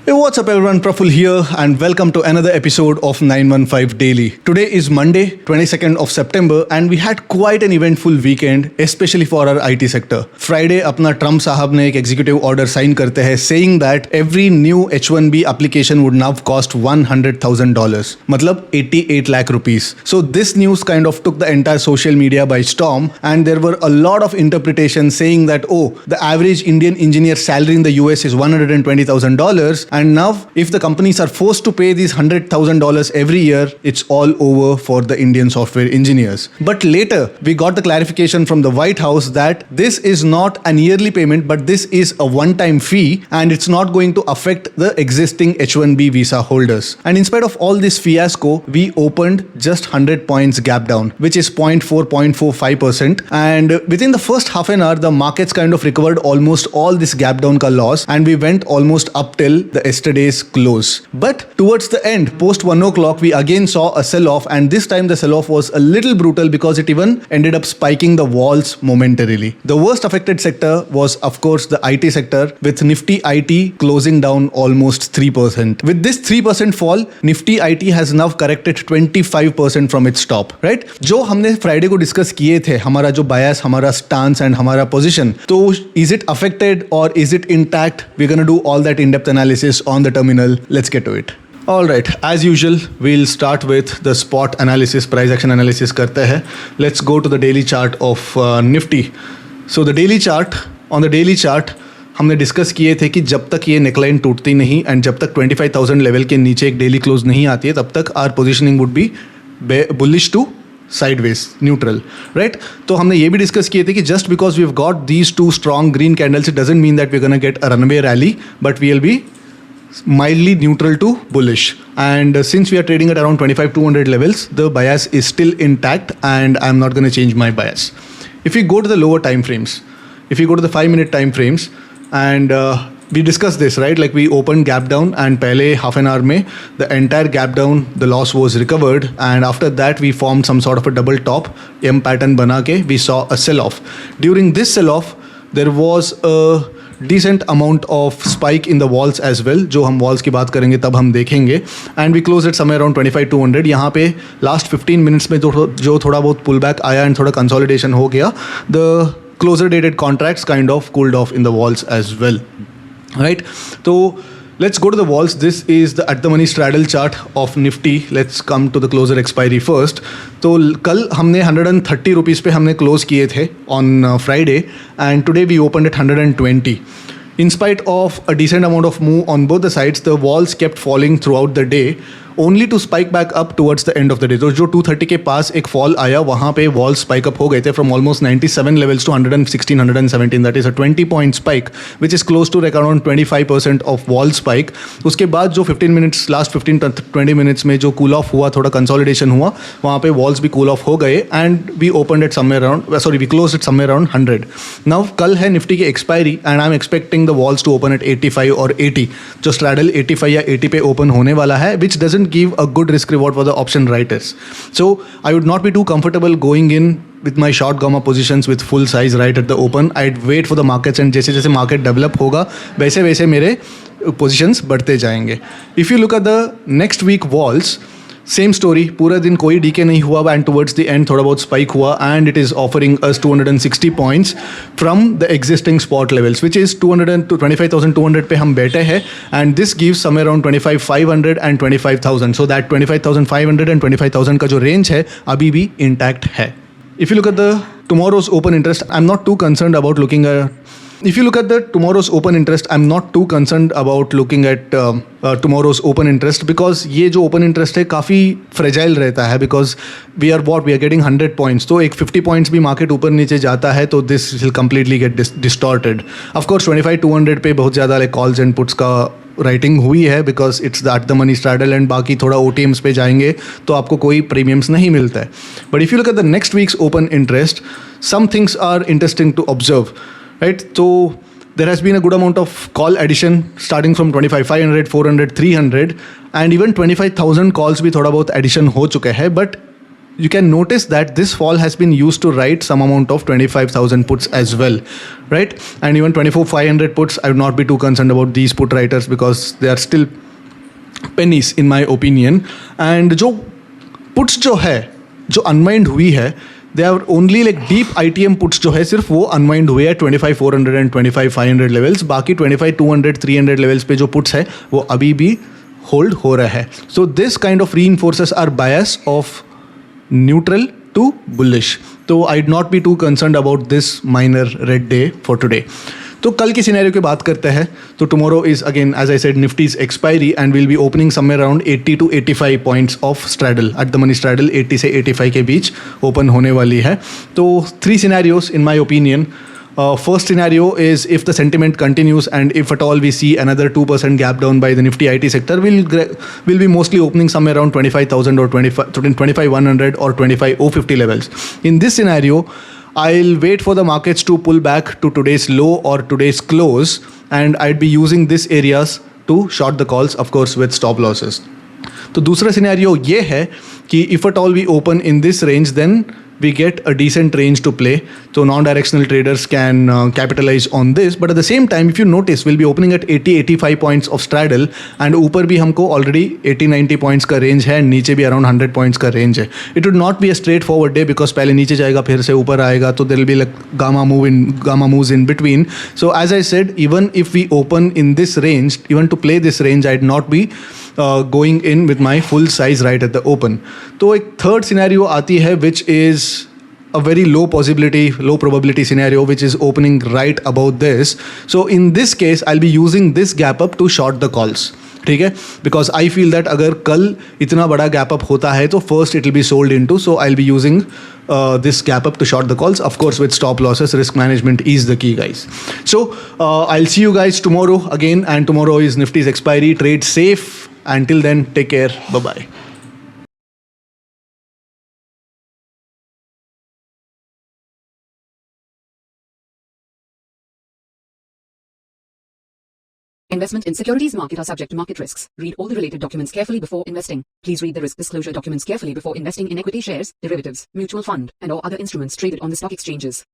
Hey, what's up everyone, Praful here and welcome to another episode of 915 Daily. Today is Monday, 22nd of September and we had quite an eventful weekend, especially for our IT sector. Friday अपना Trump साहब ने एक executive order sign करते हैं saying that every new H1B application would now cost $100,000, मतलब 88 lakh rupees. So this news kind of took the entire social media by storm and there were a lot of interpretations saying that the average Indian engineer salary in the US is $120,000. And now, if the companies are forced to pay these $100,000 every year, it's all over for the Indian software engineers. But later, we got the clarification from the White House that this is not an yearly payment, but this is a one-time fee and it's not going to affect the existing H1B visa holders. And in spite of all this fiasco, we opened just 100 points gap down, which is 0.45%. And within the first half an hour, the markets kind of recovered almost all this gap down ka loss and we went almost up till the yesterday's close. But towards the end, post 1 o'clock, we again saw a sell-off and this time the sell-off was a little brutal because it even ended up spiking the walls momentarily. The worst affected sector was of course the IT sector with Nifty IT closing down almost 3%. With this 3% fall, Nifty IT has now corrected 25% from its top, right? जो हमने Friday को discuss किए थे, हमारा जो bias, हमारा stance and हमारा position, तो is it affected or is it intact? We're gonna do all that in-depth analysis on the terminal. Let's get to it. Alright, as usual, we'll start with the spot analysis, price action analysis करते हैं. Let's go to the daily chart of Nifty. So the daily chart, on the daily chart, हमने discuss किए थे कि जब तक ये neckline टूटती नहीं एंड जब तक 25,000 लेवल के नीचे एक डेली क्लोज नहीं आती है तब तक our positioning would be bullish to sideways, neutral, right? तो हमने ये भी डिस्कस किए थे कि just because we've got these two strong green candles, it doesn't mean that we're gonna get a runaway rally, but we'll be mildly neutral to bullish. And since we are trading at around 25,200 levels, the bias is still intact and I'm not gonna change my bias. If we go to the lower time frames, if we go to the 5-minute time frames, and we discussed this, right? Like we opened gap down and pehle half an hour mein, the entire gap down, the loss was recovered. And after that, we formed some sort of a double top, M pattern bana ke, we saw a sell-off. During this sell-off, there was a decent amount of spike in the walls as well. जो हम walls की बात करेंगे तब हम देखेंगे. And we closed it somewhere around 25,200. यहाँ पे last 15 minutes में जो थोड़ा बहुत pullback आया and थोड़ा consolidation हो गया, the closer dated contracts kind of cooled off in the walls as well. Right, so let's go to the walls. This is the at the money straddle chart of Nifty. Let's come to the closer expiry first. तो कल हमने 130 rupees पे हमने close किए थे on Friday and today we opened at 120. In spite of a decent amount of move on both the sides, the walls kept falling throughout the day, only to spike back up towards the end of the day. तो जो 230 के पास एक fall आया वहाँ पे walls spike up हो गए थे from almost 97 levels to 116, 117. That is a 20-point spike, which is close to like around 25% of wall spike. उसके बाद जो 15 minutes, last 15-20 minutes में जो cool off हुआ, थोड़ा consolidation हुआ, वहाँ पे walls भी cool off हो गए and we opened it somewhere around, we closed it somewhere around 100. Now कल है Nifty की expiry and I'm expecting the walls to open at 85 or 80. जो straddle 85 या 80 पे open होने वाला है, which doesn't give a good risk reward for the option writers. So I would not be too comfortable going in with my short gamma positions with full size right at the open. I'd wait for the markets and जैसे जैसे market develop होगा वैसे वैसे मेरे positions बढ़ते जाएंगे. If you look at the next week walls, same story, पूरा दिन कोई डीके नहीं हुआ एंड टुवर्ड्स द एंड थोड़ा बहुत स्पाइक हुआ and it is offering us 260 points from the existing spot levels which is 25,200 पे हम बैठे हैं and this gives somewhere around 25,500 and 25,000. So that 25,500 and 25,000 का जो रेंज है अभी भी इंटैक्ट है. If you look at the tomorrow's open interest, I'm not too concerned about looking at. If you look at the tomorrow's open interest, I'm not too concerned about looking at tomorrow's open interest because ये जो open interest है काफ़ी fragile रहता है because we are getting 100 points. तो एक 50 points भी market ऊपर नीचे जाता है तो this will completely get distorted. Of course 25,200 पे बहुत ज़्यादा like calls and puts का राइटिंग हुई है because it's the at the money straddle and बाकी थोड़ा OTMs पे जाएंगे तो आपको कोई प्रीमियम्स नहीं मिलता है. But if you look at the next weeks open interest, some things are interesting to observe, right? तो there has been a good amount of call addition starting from 25,500, 400, 300 and even 25,000 calls भी थोड़ा बहुत addition हो चुके हैं. But you can notice that this fall has been used to write some amount of 25,000 puts as well, right? And even 24,500 puts, I would not be too concerned about these put writers because they are still pennies in my opinion. And जो puts जो है, जो unwind हुई है, they are only like deep ITM puts जो है सिर्फ वो unwind हुए है 25,400 and 25,500 levels. बाकी 25,200, 300 levels पे जो puts है वो अभी भी hold हो रहा है. So this kind of reinforces our bias of neutral to bullish. So I'd not be too concerned about this minor red day for today. तो कल की सिनेरियो की बात करते हैं. तो tomorrow is again, as I said, Nifty's expiry and we'll be opening somewhere around 80 to 85 points of straddle. At the money straddle 80 से 85 के बीच open होने वाली है. तो 3 scenarios in my opinion. First scenario is if the sentiment continues and if at all we see another 2% gap down by the Nifty IT sector, we'll be mostly opening somewhere around 25,000 or 25,100 or 25,050 levels. In this scenario, I'll wait for the markets to pull back to today's low or today's close, and I'd be using these areas to short the calls, of course, with stop losses. तो दूसरा scenario ये है कि if at all we open in this range, then we get a decent range to play. So non-directional traders can capitalize on this. But at the same time, if you notice, we'll be opening at 80-85 points of straddle and ऊपर भी हमको already 80-90 points का range है, नीचे भी around 100 points का range है. It would not be a straightforward day because पहले नीचे जाएगा फिर से ऊपर आएगा, तो there will be like gamma moves in between. So as I said, even if we open in this range, even to play this range, I'd not be going in with my full size right at the open. तो एक third scenario आती है which is a very low probability scenario, which is opening right about this. So in this case, I'll be using this gap up to short the calls. ठीक है, because I feel that अगर कल इतना बड़ा gap up होता है तो first it will be sold into, so I'll be using this gap up to short the calls, of course with stop losses. Risk management is the key, guys. So I'll see you guys tomorrow again, and tomorrow is Nifty's expiry. Trade safe. Until then, take care. Bye-bye. Investment in securities market are subject to market risks. Read all the related documents carefully before investing. Please read the risk disclosure documents carefully before investing in equity shares, derivatives, mutual fund, and or other instruments traded on the stock exchanges.